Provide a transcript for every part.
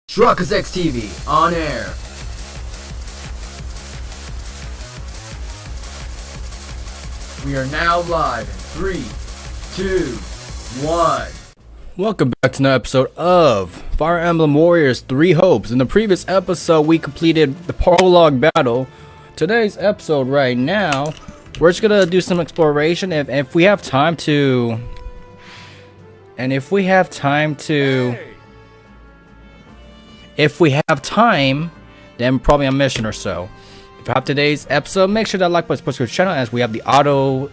Truckers X TV on air. We are now live in 3, 2, 1. Welcome back to another episode of Fire Emblem Warriors 3 Hopes. In the previous episode, we completed the prologue battle. Today's episode right now, we're just gonna do some exploration. If we have time to... If we have time, then probably a mission or so. If you have today's episode, make sure that like button is pushed to the channel as we have the auto.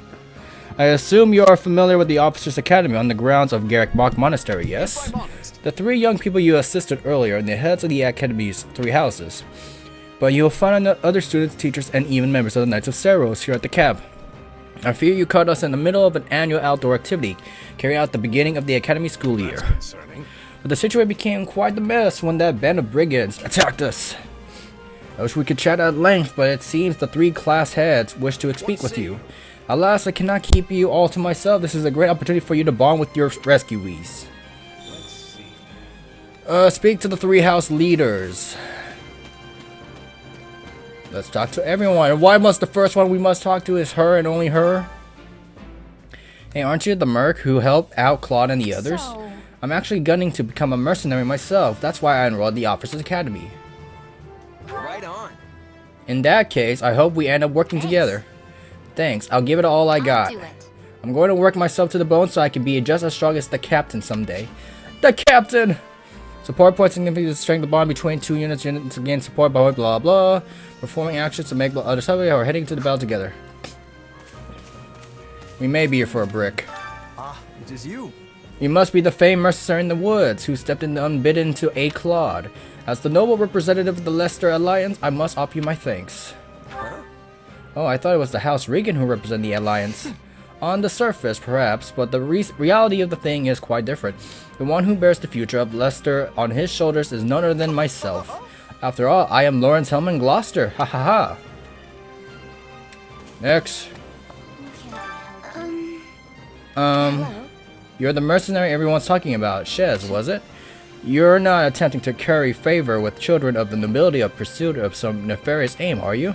I assume you are familiar with the Officers Academy on the grounds of Garrick Bach Monastery, yes? The three young people you assisted earlier are the heads of the Academy's three houses. But you'll find other students, teachers, and even members of the Knights of Saros here at the camp. I fear you caught us in the middle of an annual outdoor activity, carried out at the beginning of the Academy school year. But the situation became quite the mess when that band of brigands attacked us. I wish we could chat at length, but it seems the three class heads wish to speak with you. Alas, I cannot keep you all to myself. This is a great opportunity for you to bond with your rescuees. Speak to the three house leaders. Let's talk to everyone. Why must the first one we must talk to is her and only her? Hey, aren't you the merc who helped out Claude and the others? I'm actually gunning to become a mercenary myself. That's why I enrolled the Officers Academy. Right on. In that case, I hope we end up working together. Thanks, I'll give it all I got. I'm going to work myself to the bone so I can be just as strong as the captain someday. The captain! Support points significantly to strengthen the bond between two units. Units gain support by blah blah. Performing actions to make others happy or heading to the battle together. We may be here for a brick. Ah, it is you. You must be the famed mercenary in the woods who stepped in unbidden to aid Claude. As the noble representative of the Leicester Alliance, I must offer you my thanks. Huh? Oh, I thought it was the House Regan who represented the Alliance. On the surface, perhaps, but the reality of the thing is quite different. The one who bears the future of Leicester on his shoulders is none other than myself. After all, I am Lawrence Hellman Gloucester. Ha ha ha. Next. You're the mercenary everyone's talking about. Shez, was it? You're not attempting to curry favor with children of the nobility of pursuit of some nefarious aim, are you?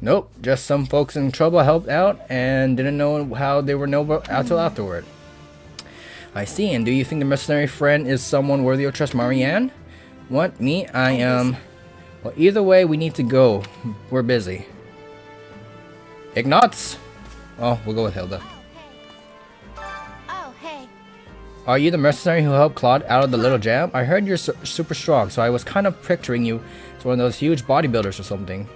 Nope, just some folks in trouble helped out and didn't know how they were noble until afterward. I see, and do you think the mercenary friend is someone worthy of trust, Marianne? What, me? I am... Well, either way, we need to go. We're busy. Ignatz? Oh, we'll go with Hilda. Oh, hey. Are you the mercenary who helped Claude out of the little jam? I heard you're super strong, so I was kind of picturing you as one of those huge bodybuilders or something.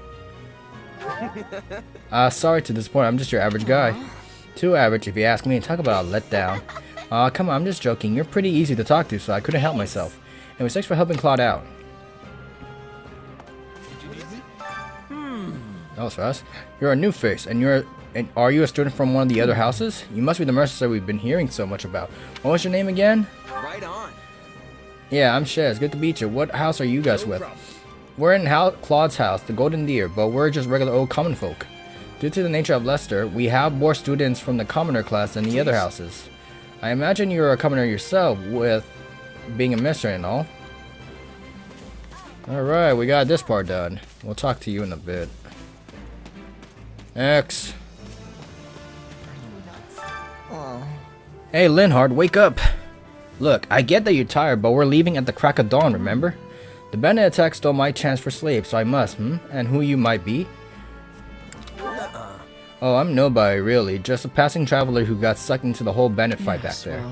Sorry to disappoint, I'm just your average guy. Too average if you ask me. Talk about a letdown. Come on, I'm just joking. You're pretty easy to talk to, so I couldn't help myself. Anyways, thanks for helping Claude out. Oh, so us? You're a new face, and are you a student from one of the other houses? You must be the mercenary we've been hearing so much about. What was your name again? Right on. Yeah, I'm Shez. Good to meet you. What house are you guys with? We're in Claude's house, the Golden Deer, but we're just regular old common folk. Due to the nature of Leicester, we have more students from the commoner class than the other houses. I imagine you're a commoner yourself, with being a mercenary and all. Alright, we got this part done. We'll talk to you in a bit. X. Hey, Linhard, wake up! Look, I get that you're tired, but we're leaving at the crack of dawn, remember? The bandit attack stole my chance for sleep, so I must, And who you might be? Oh, I'm nobody, really. Just a passing traveler who got sucked into the whole bandit fight back there.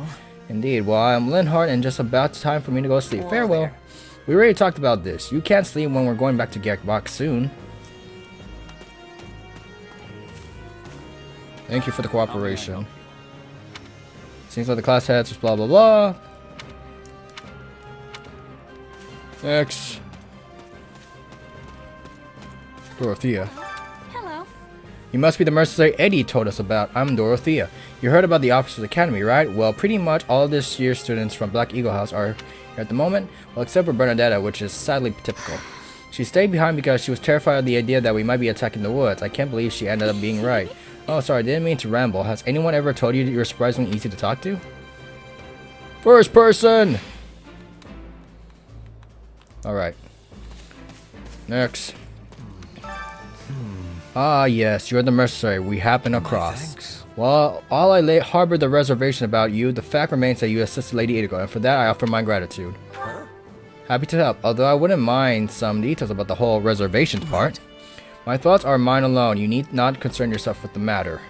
Indeed, well, I'm Linhart and just about time for me to go to sleep. Farewell. We already talked about this. You can't sleep when we're going back to Garrick Bach soon. Thank you for the cooperation. Seems like the class heads just blah blah blah. Next. Dorothea. Hello. You must be the mercenary Eddie told us about. I'm Dorothea. You heard about the Officers Academy, right? Well, pretty much all of this year's students from Black Eagle House are here at the moment. Well, except for Bernadetta, which is sadly typical. She stayed behind because she was terrified of the idea that we might be attacking the woods. I can't believe she ended up being right. Oh, sorry, I didn't mean to ramble. Has anyone ever told you that you're surprisingly easy to talk to? First person! Alright. Next. Ah, yes, you're the mercenary we happened across. Thanks. Well, all I harbored the reservation about you, the fact remains that you assisted Lady Idigo, and for that I offer my gratitude. Huh? Happy to help, although I wouldn't mind some details about the whole reservations part. My thoughts are mine alone. You need not concern yourself with the matter.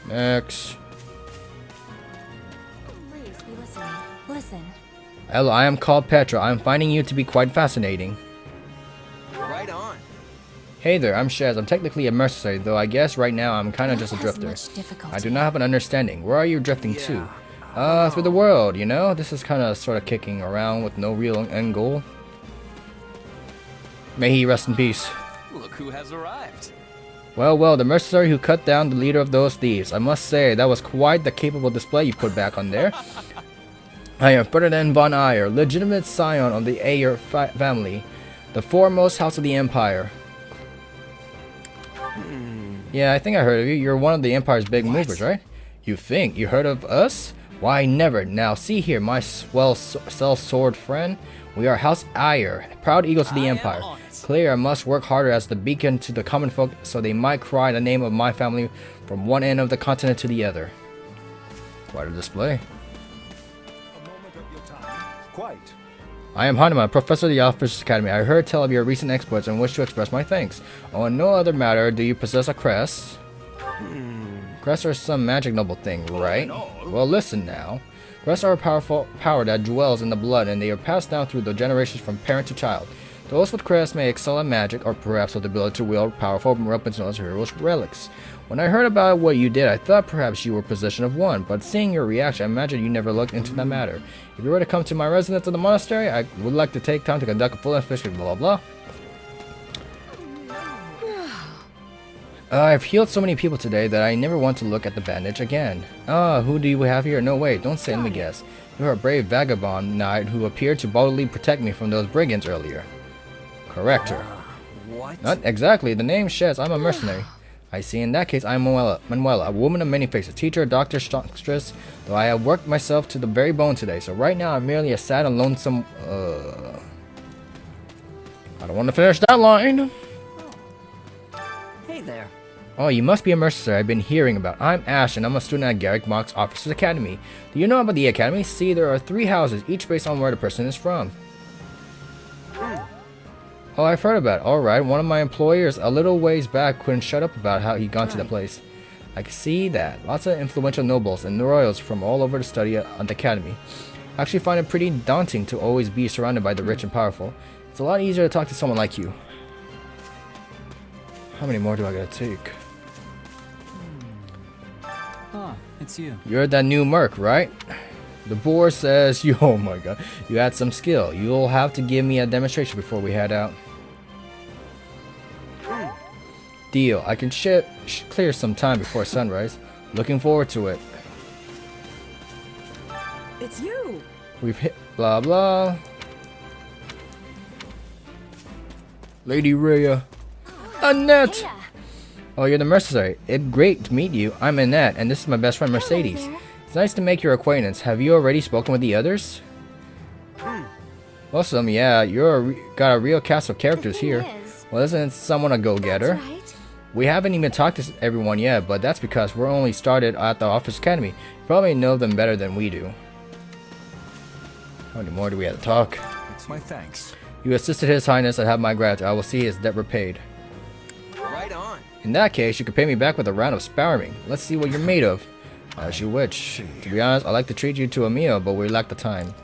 Next. Please be listening. Listen. Hello, I am called Petra. I am finding you to be quite fascinating. Right on. Hey there, I'm Shez. I'm technically a mercenary, though I guess right now I'm kind of just a drifter. I do not have an understanding. Where are you drifting to? Through the world, you know? This is kind of sort of kicking around with no real end goal. May he rest in peace. Look who has arrived. Well, the mercenary who cut down the leader of those thieves. I must say, that was quite the capable display you put back on there. I am Ferdinand von Ayer, legitimate scion of the Ayer family, the foremost house of the Empire. Yeah, I think I heard of you. You're one of the Empire's big movers, right? You think? You heard of us? Why, never. Now, see here, my sword friend. We are House Ayer, proud eagles of the Empire. Clearly, I must work harder as the beacon to the common folk, so they might cry the name of my family from one end of the continent to the other. Quite a display. Quite. I am Hanuma, professor of the Officers Academy. I heard tell of your recent exploits and wish to express my thanks. On no other matter, do you possess a crest? Crests are some magic noble thing, right? Well, listen now. Crests are a powerful power that dwells in the blood, and they are passed down through the generations from parent to child. Those with crests may excel at magic, or perhaps with the ability to wield powerful weapons known as heroes' relics. When I heard about what you did, I thought perhaps you were possession of one, but seeing your reaction, I imagine you never looked into that matter. If you were to come to my residence in the monastery, I would like to take time to conduct a full investigation, blah blah blah. I've healed so many people today that I never want to look at the bandage again. Who do you have here? No, wait, don't say, let me guess. You're a brave vagabond knight who appeared to boldly protect me from those brigands earlier. Correct her. What? Not exactly. The name says I'm a mercenary. I see. In that case, I'm Manuela, a woman of many faces, teacher, doctor, songstress, though I have worked myself to the very bone today, so right now I'm merely a sad and lonesome, I don't want to finish that line. Hey there. Oh, you must be a mercenary I've been hearing about. I'm Ash, and I'm a student at Garrick Mock's Officers Academy. Do you know about the academy? See, there are 3 houses, each based on where the person is from. Oh, I've heard about it. Alright, one of my employers a little ways back couldn't shut up about how he gone to the place. I can see that. Lots of influential nobles and royals from all over to study at the academy. I actually find it pretty daunting to always be surrounded by the rich and powerful. It's a lot easier to talk to someone like you. How many more do I gotta take? It's you. You're that new merc, right? The boar says you, oh my god, you had some skill. You'll have to give me a demonstration before we head out. Deal. I can clear some time before sunrise. Looking forward to it. It's you. We've hit blah blah. Lady Rhea. Annette! Hey, Oh, you're the mercenary. It's great to meet you. I'm Annette, and this is my best friend Mercedes. there. It's nice to make your acquaintance. Have you already spoken with the others? Awesome, yeah. Got a real cast of characters thing here. is- Well, isn't someone a go-getter? That's right. We haven't even talked to everyone yet, but that's because we're only started at the Office Academy. You probably know them better than we do. How many more do we have to talk? My thanks. You assisted His Highness and have my gratitude. I will see his debt repaid. Right on. In that case, you could pay me back with a round of sparring. Let's see what you're made of. As you wish. To be honest, I'd like to treat you to a meal, but we lack the time.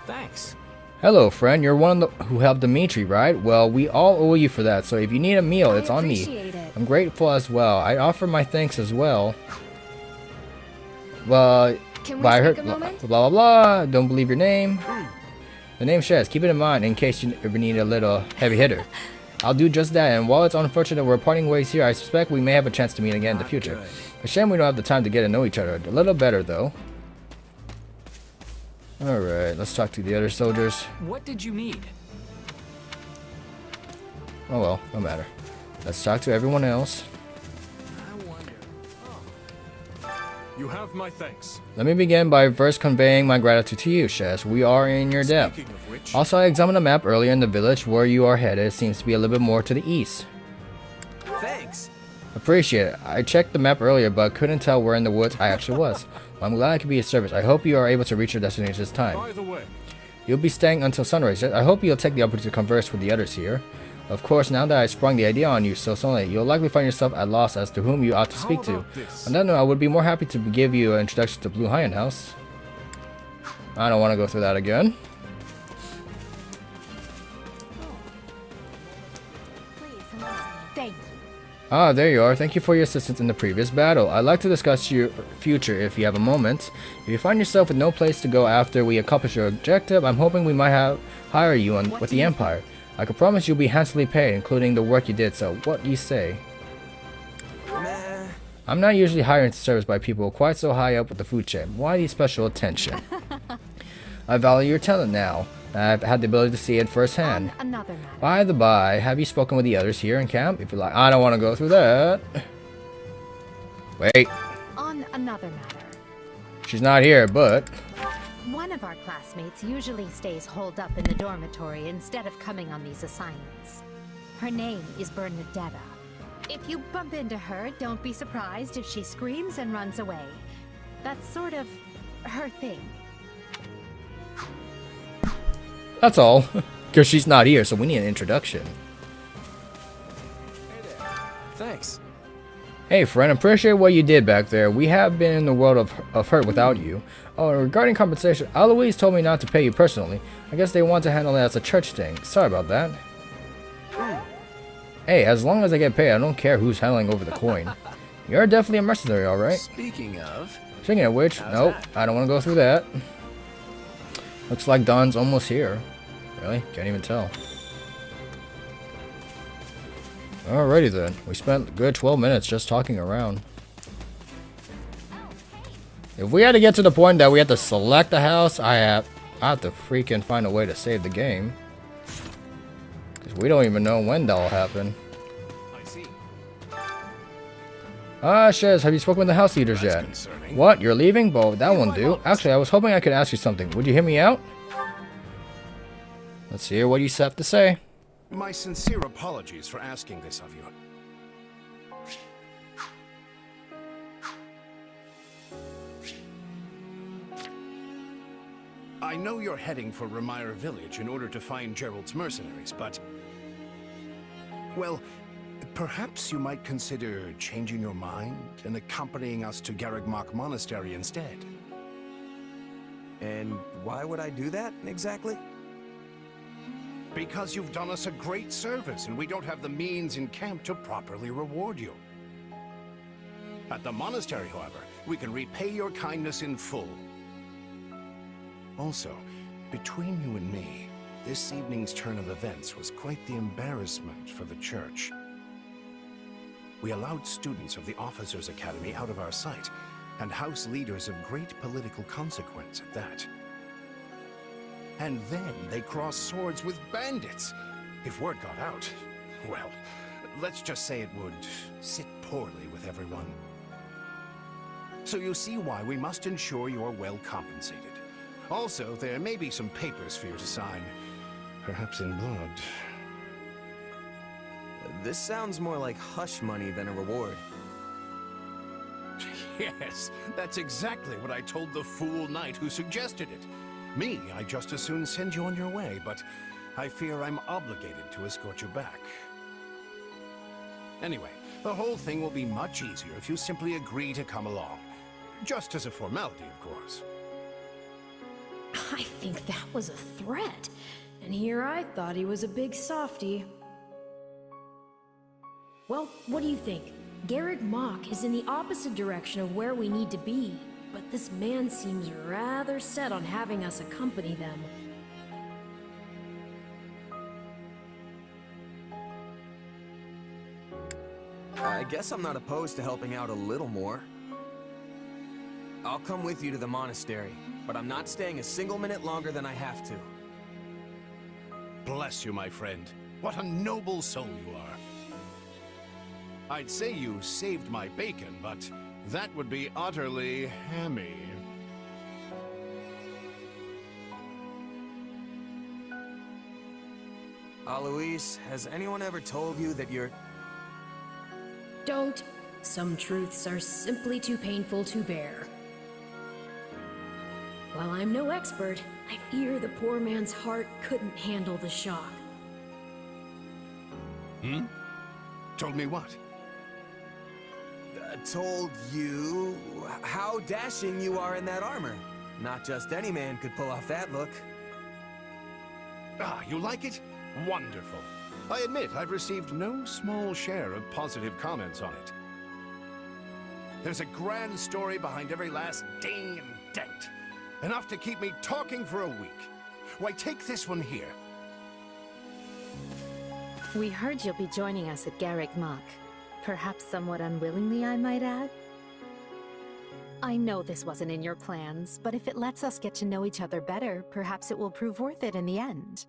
Thanks. Hello, friend. You're one of the who helped Dimitri, right? Well, we all owe you for that, so if you need a meal, it's on me. appreciate it. I'm grateful as well. I offer my thanks as well. Well, Can we but I speak heard a blah, moment? blah blah. Don't believe your name. The name Shez. Keep it in mind in case you ever need a little heavy hitter. I'll do just that, and while it's unfortunate we're parting ways here, I suspect we may have a chance to meet again in the future. A shame we don't have the time to get to know each other. A little better, though. Alright, let's talk to the other soldiers. What did you need? Oh well, no matter. Let's talk to everyone else. You have my thanks. Let me begin by first conveying my gratitude to you, Shez. We are in your debt. Speaking of which, Also, I examined the map earlier in the village. Where you are headed seems to be a little bit more to the east. Thanks. Appreciate it. I checked the map earlier, but couldn't tell where in the woods I actually was. Well, I'm glad I could be of service. I hope you are able to reach your destination this time. by the way, You'll be staying until sunrise. I hope you'll take the opportunity to converse with the others here. Of course, now that I sprung the idea on you so suddenly, you'll likely find yourself at loss as to whom you ought to how speak to. about this? On that note, I would be more happy to give you an introduction to Blue Hyena House. I don't want to go through that again. Please, listen. Thank you. Ah, there you are. Thank you for your assistance in the previous battle. I'd like to discuss your future if you have a moment. If you find yourself with no place to go after we accomplish your objective, I'm hoping we might hire you with the Empire. I can promise you'll be handsomely paid, including the work you did, so what do you say? Meh. I'm not usually hired into service by people quite so high up with the food chain. Why the special attention? I value your talent now. I've had the ability to see it firsthand. On another matter. By the by, have you spoken with the others here in camp? If you like, I don't want to go through that. Wait, On another matter. she's not here, but One of our classmates usually stays holed up in the dormitory instead of coming on these assignments. Her name is Bernadetta. If you bump into her, don't be surprised if she screams and runs away. That's sort of her thing. that's all. Because she's not here, so we need an introduction. Thanks. Hey friend, appreciate what you did back there. We have been in the world of hurt without you. Oh, and regarding compensation, Eloise told me not to pay you personally. I guess they want to handle it as a church thing. Sorry about that. Hey, as long as I get paid, I don't care who's handling over the coin. You're definitely a mercenary, alright? Speaking of, Speaking of which, nope, I don't want to go through that. Looks like Dawn's almost here. Really? Can't even tell. Alrighty then. We spent a good 12 minutes just talking around. If we had to get to the point that we had to select the house, I have to freaking find a way to save the game. Because we don't even know when that'll happen. I see. Ah, Shez, have you spoken with the house leaders That's yet? concerning. What? You're leaving? Well, that won't do. Actually, I was hoping I could ask you something. Would you hear me out? Let's hear what you have to say. My sincere apologies for asking this of you. I know you're heading for Remire Village in order to find Gerald's mercenaries, but... Well, perhaps you might consider changing your mind and accompanying us to Garrigmach Monastery instead. and why would I do that exactly? Because you've done us a great service, and we don't have the means in camp to properly reward you. At the monastery, however, we can repay your kindness in full. Also, between you and me, this evening's turn of events was quite the embarrassment for the church. We allowed students of the Officers' Academy out of our sight, and house leaders of great political consequence at that. And then they crossed swords with bandits. If word got out, well, let's just say it would sit poorly with everyone. So you see why we must ensure you're well compensated. Also, there may be some papers for you to sign, perhaps in blood. This sounds more like hush money than a reward. Yes, that's exactly what I told the fool knight who suggested it. Me, I'd just as soon send you on your way, but I fear I'm obligated to escort you back. Anyway, the whole thing will be much easier if you simply agree to come along. Just as a formality, of course. I think that was a threat. And here I thought he was a big softy. Well, what do you think? Garrigmach is in the opposite direction of where we need to be, but this man seems rather set on having us accompany them. I guess I'm not opposed to helping out a little more. I'll come with you to the monastery, but I'm not staying a single minute longer than I have to. Bless you, my friend. What a noble soul you are. I'd say you saved my bacon, but That would be utterly hammy. Alois, has anyone ever told you that you're... Don't. Some truths are simply too painful to bear. While I'm no expert, I fear the poor man's heart couldn't handle the shock. Told me what? Told you how dashing you are in that armor. Not just any man could pull off that look. Ah, you like it? Wonderful. I admit I've received no small share of positive comments on it. There's a grand story behind every last ding and dent. Enough to keep me talking for a week. Why, take this one here. We heard you'll be joining us at Garrick Mach. Perhaps somewhat unwillingly, I might add. I know this wasn't in your plans, but if it lets us get to know each other better, perhaps it will prove worth it in the end.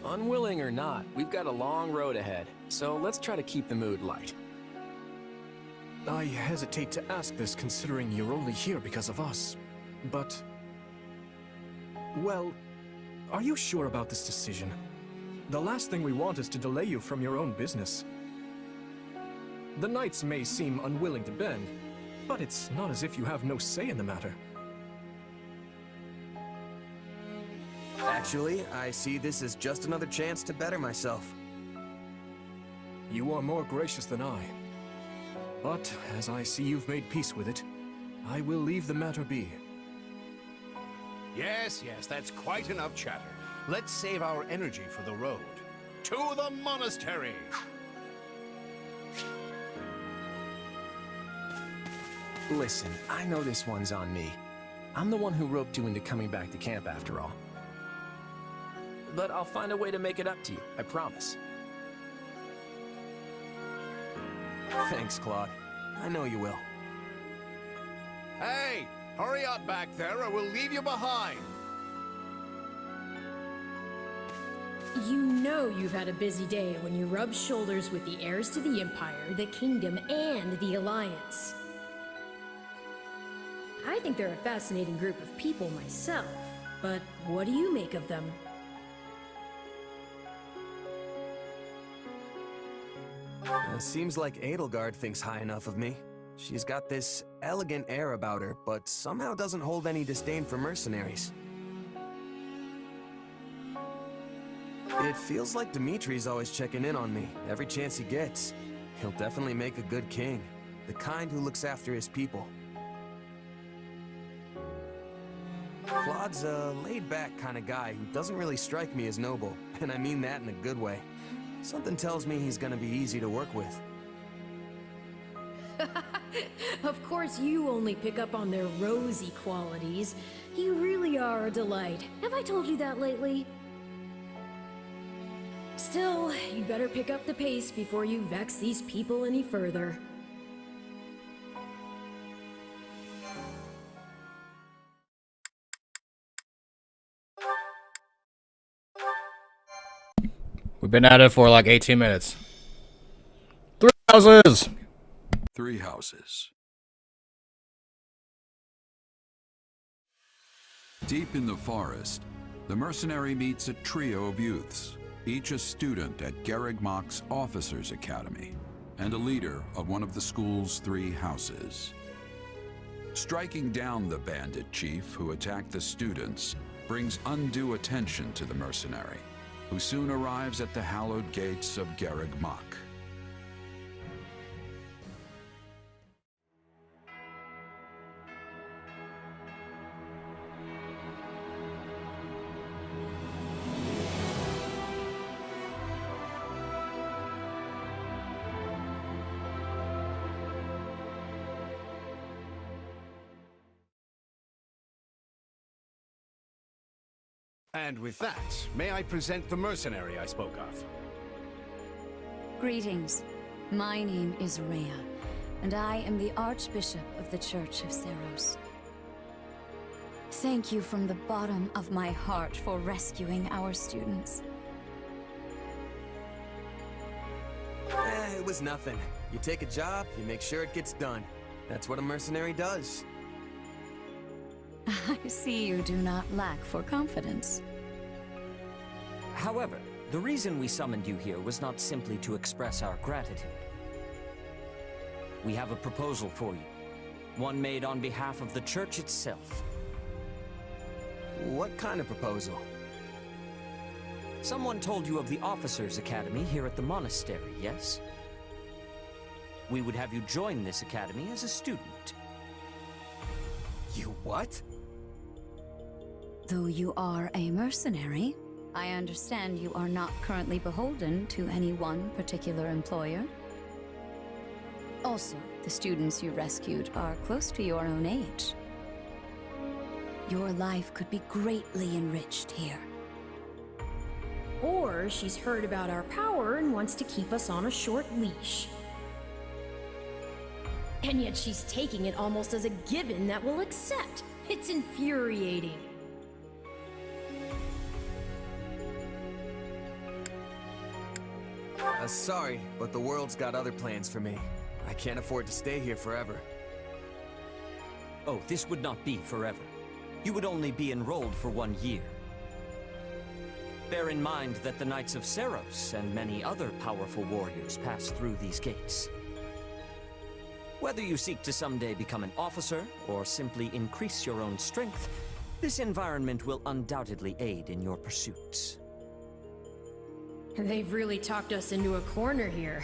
Unwilling or not, we've got a long road ahead, so let's try to keep the mood light. I hesitate to ask this considering you're only here because of us, but... Well, are you sure about this decision? The last thing we want is to delay you from your own business. The Knights may seem unwilling to bend, but it's not as if you have no say in the matter. Actually, I see this as just another chance to better myself. You are more gracious than I. But, as I see you've made peace with it, I will leave the matter be. Yes, that's quite enough chatter. Let's save our energy for the road. To the monastery! Listen, I know this one's on me. I'm the one who roped you into coming back to camp after all. But I'll find a way to make it up to you, I promise. Thanks, Claude. I know you will. Hey! Hurry up back there or we'll leave you behind! You know you've had a busy day when you rub shoulders with the heirs to the Empire, the Kingdom, and the Alliance. I think they're a fascinating group of people myself, but what do you make of them? Seems like Edelgard thinks high enough of me. She's got this elegant air about her, but somehow doesn't hold any disdain for mercenaries. It feels like Dimitri's always checking in on me, every chance he gets. He'll definitely make a good king, the kind who looks after his people. Claude's a laid-back kind of guy who doesn't really strike me as noble, and I mean that in a good way. Something tells me he's gonna be easy to work with. Of course you only pick up on their rosy qualities. You really are a delight. Have I told you that lately? Still, you'd better pick up the pace before you vex these people any further. We've been at it for like 18 minutes. 3 houses! 3 houses. Deep in the forest, the mercenary meets a trio of youths, each a student at Garrick Mach's Officers' Academy, and a leader of one of the school's 3 houses. Striking down the bandit chief who attacked the students brings undue attention to the mercenary, who soon arrives at the hallowed gates of Garrick Mach. And with that, may I present the mercenary I spoke of? Greetings. My name is Rhea, and I am the Archbishop of the Church of Seros. Thank you from the bottom of my heart for rescuing our students. It was nothing. You take a job, you make sure it gets done. That's what a mercenary does. I see you do not lack for confidence. However, the reason we summoned you here was not simply to express our gratitude. We have a proposal for you, one made on behalf of the church itself. What kind of proposal? Someone told you of the Officers' Academy here at the monastery, yes? We would have you join this academy as a student. You what? Though you are a mercenary, I understand you are not currently beholden to any one particular employer. Also, the students you rescued are close to your own age. Your life could be greatly enriched here. Or she's heard about our power and wants to keep us on a short leash. And yet she's taking it almost as a given that we'll accept. It's infuriating. Sorry, but the world's got other plans for me. I can't afford to stay here forever. Oh, this would not be forever. You would only be enrolled for 1 year. Bear in mind that the Knights of Seros and many other powerful warriors pass through these gates. Whether you seek to someday become an officer, or simply increase your own strength, this environment will undoubtedly aid in your pursuits. They've really talked us into a corner here.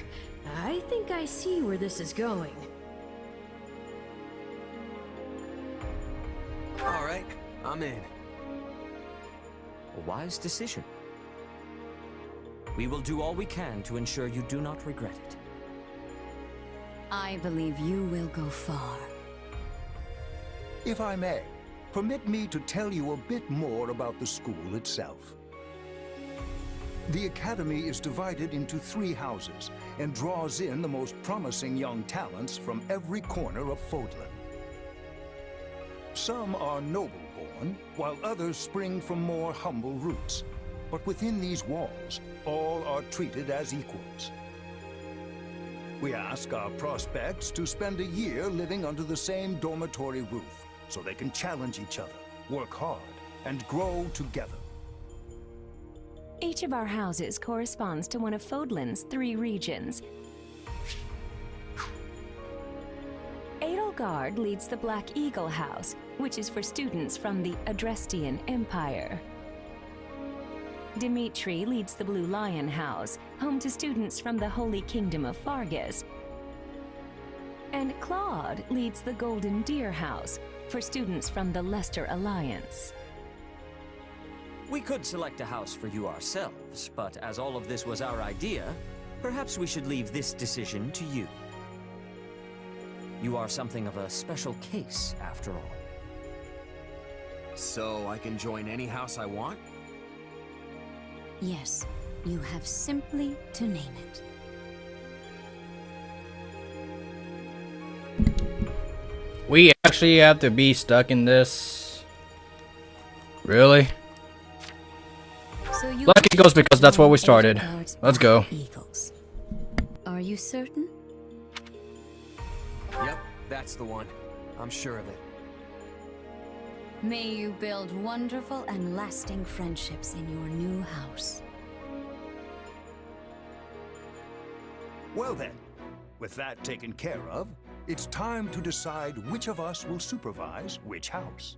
I think I see where this is going. All right, I'm in. A wise decision. We will do all we can to ensure you do not regret it. I believe you will go far. If I may, permit me to tell you a bit more about the school itself. The Academy is divided into 3 houses and draws in the most promising young talents from every corner of Fodlan. Some are noble-born, while others spring from more humble roots. But within these walls, all are treated as equals. We ask our prospects to spend a year living under the same dormitory roof, so they can challenge each other, work hard, and grow together. Each of our houses corresponds to one of Fodlan's 3 regions. Edelgard leads the Black Eagle House, which is for students from the Adrestian Empire. Dimitri leads the Blue Lion House, home to students from the Holy Kingdom of Fargus. And Claude leads the Golden Deer House, for students from the Leicester Alliance. We could select a house for you ourselves, but as all of this was our idea, perhaps we should leave this decision to you. You are something of a special case, after all. So I can join any house I want? Yes, you have simply to name it. We actually have to be stuck in this? Really? So you Lucky Eagles because that's where we started. Let's go. Eagles. Are you certain? Yep, that's the one. I'm sure of it. May you build wonderful and lasting friendships in your new house. Well then, with that taken care of, it's time to decide which of us will supervise which house.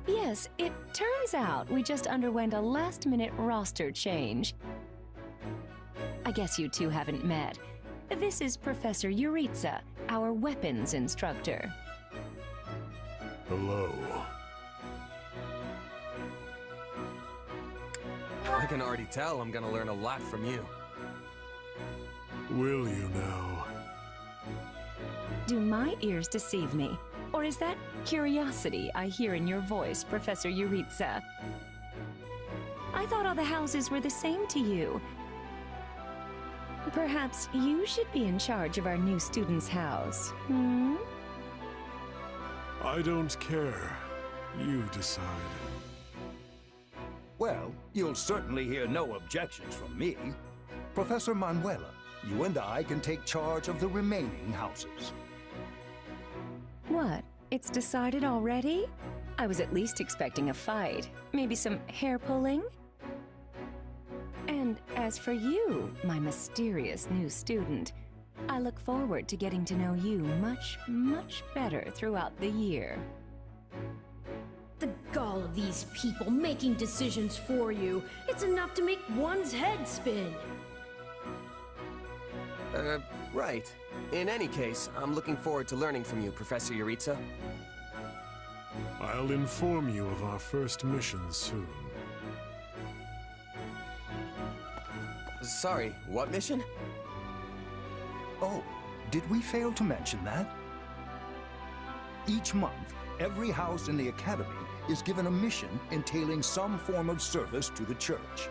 Yes, it turns out we just underwent a last-minute roster change. I guess you two haven't met. This is Professor Yuritsa, our weapons instructor. Hello. I can already tell I'm gonna learn a lot from you. Will you now? Do my ears deceive me? Or is that curiosity I hear in your voice, Professor Yuritsa? I thought all the houses were the same to you. Perhaps you should be in charge of our new student's house, hmm? I don't care. You decide. Well, you'll certainly hear no objections from me. Professor Manuela, you and I can take charge of the remaining houses. What? It's decided already? I was at least expecting a fight. Maybe some hair pulling? And as for you, my mysterious new student, I look forward to getting to know you much, much better throughout the year. The gall of these people making decisions for you. It's enough to make one's head spin. Right. In any case, I'm looking forward to learning from you, Professor Yuritsa. I'll inform you of our first mission soon. Sorry, what mission? Oh, did we fail to mention that? Each month, every house in the Academy is given a mission entailing some form of service to the Church.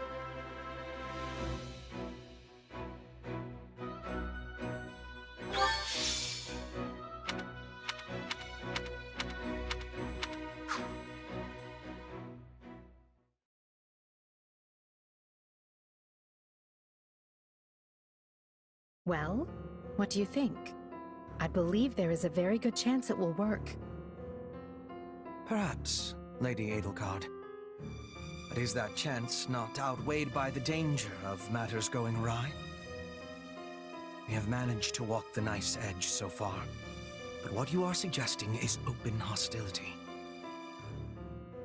Well, what do you think? I believe there is a very good chance it will work. Perhaps, Lady Edelgard. But is that chance not outweighed by the danger of matters going awry? We have managed to walk the knife's edge so far, but what you are suggesting is open hostility.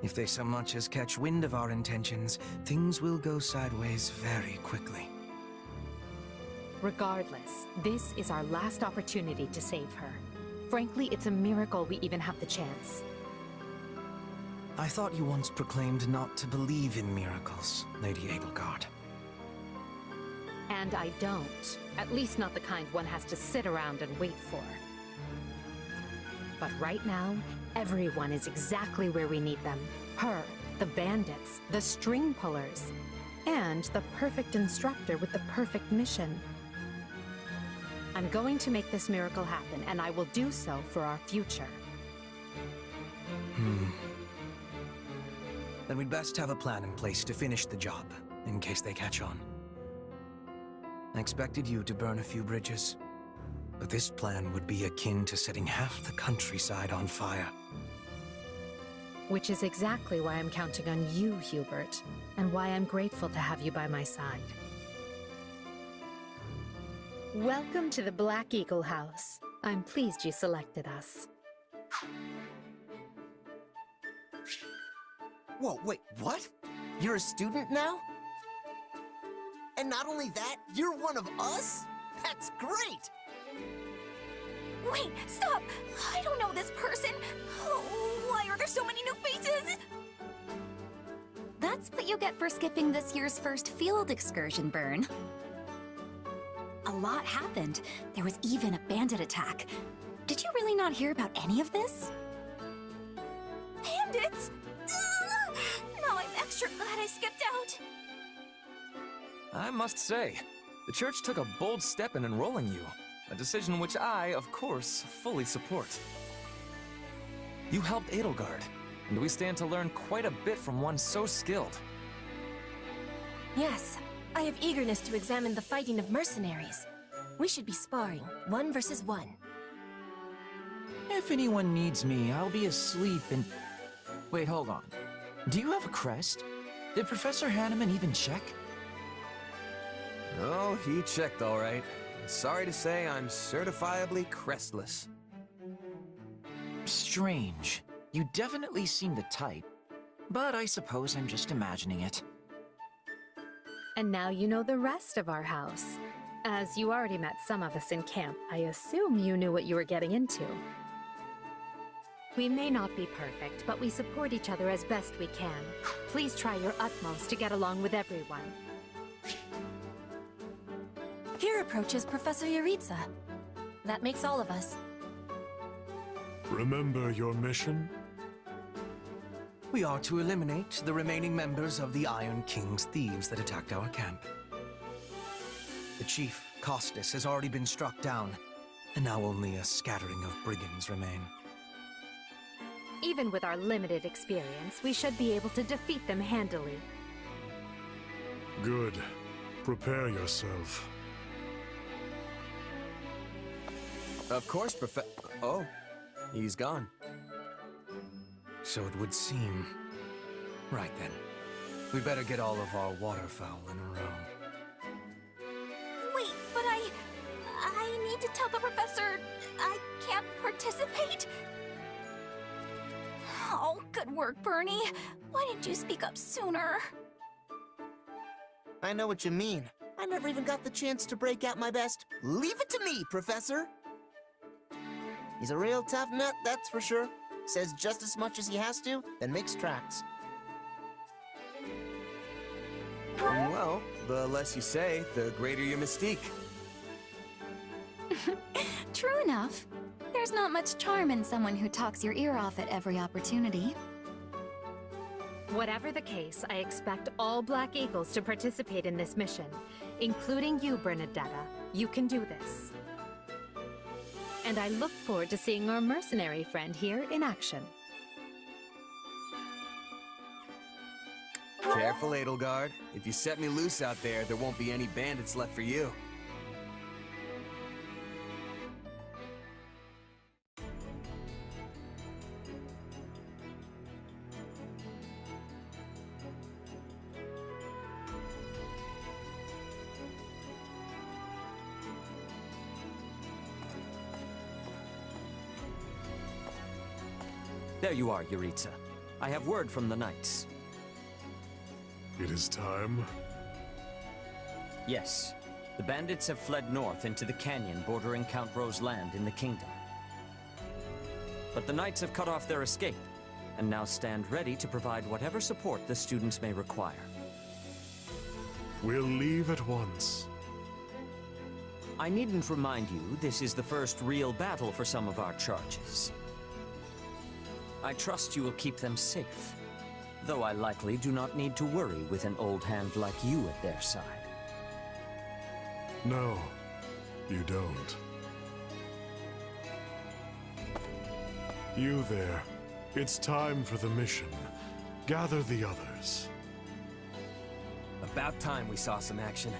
If they so much as catch wind of our intentions, things will go sideways very quickly. Regardless, this is our last opportunity to save her. Frankly, it's a miracle we even have the chance. I thought you once proclaimed not to believe in miracles, Lady Edelgard. And I don't. At least not the kind one has to sit around and wait for. But right now, everyone is exactly where we need them. Her, the bandits, the string pullers, and the perfect instructor with the perfect mission. I'm going to make this miracle happen, and I will do so for our future. Then we'd best have a plan in place to finish the job, in case they catch on. I expected you to burn a few bridges, but this plan would be akin to setting half the countryside on fire. Which is exactly why I'm counting on you, Hubert, and why I'm grateful to have you by my side. Welcome to the Black Eagle House. I'm pleased you selected us. Whoa, wait, what? You're a student now? And not only that, you're one of us? That's great! Wait, stop! I don't know this person! Why are there so many new faces? That's what you get for skipping this year's first field excursion, Byrne. A lot happened. There was even a bandit attack. Did you really not hear about any of this? Bandits? Now I'm extra glad I skipped out. I must say, the church took a bold step in enrolling you. A decision which I, of course, fully support. You helped Edelgard, and we stand to learn quite a bit from one so skilled. Yes, I have eagerness to examine the fighting of mercenaries. We should be sparring, 1 versus 1. If anyone needs me, I'll be asleep and... Wait, hold on. Do you have a crest? Did Professor Hanneman even check? Oh, he checked all right. Sorry to say, I'm certifiably crestless. Strange. You definitely seem the type. But I suppose I'm just imagining it. And now you know the rest of our house. As you already met some of us in camp, I assume you knew what you were getting into. We may not be perfect, but we support each other as best we can. Please try your utmost to get along with everyone. Here approaches Professor Yuritsa. That makes all of us. Remember your mission? We are to eliminate the remaining members of the Iron King's thieves that attacked our camp. The chief, Costas, has already been struck down, and now only a scattering of brigands remain. Even with our limited experience, we should be able to defeat them handily. Good. Prepare yourself. Of course, Oh, he's gone. So it would seem. Right then. We better get all of our waterfowl in a row. Wait, but I need to tell the professor I can't participate? Oh, good work, Bernie. Why didn't you speak up sooner? I know what you mean. I never even got the chance to break out my best. Leave it to me, Professor! He's a real tough nut, that's for sure. Says just as much as he has to, then makes tracks. Well, the less you say, the greater your mystique. True enough. There's not much charm in someone who talks your ear off at every opportunity. Whatever the case, I expect all Black Eagles to participate in this mission, including you, Bernadetta. You can do this. And I look forward to seeing our mercenary friend here in action. Careful, Edelgard. If you set me loose out there, there won't be any bandits left for you. There you are, Yuritsa. I have word from the Knights. It is time. Yes. The bandits have fled north into the canyon bordering Count Ro's land in the kingdom. But the Knights have cut off their escape, and now stand ready to provide whatever support the students may require. We'll leave at once. I needn't remind you, this is the first real battle for some of our charges. I trust you will keep them safe, though I likely do not need to worry with an old hand like you at their side. No, you don't. You there. It's time for the mission. Gather the others. About time we saw some action.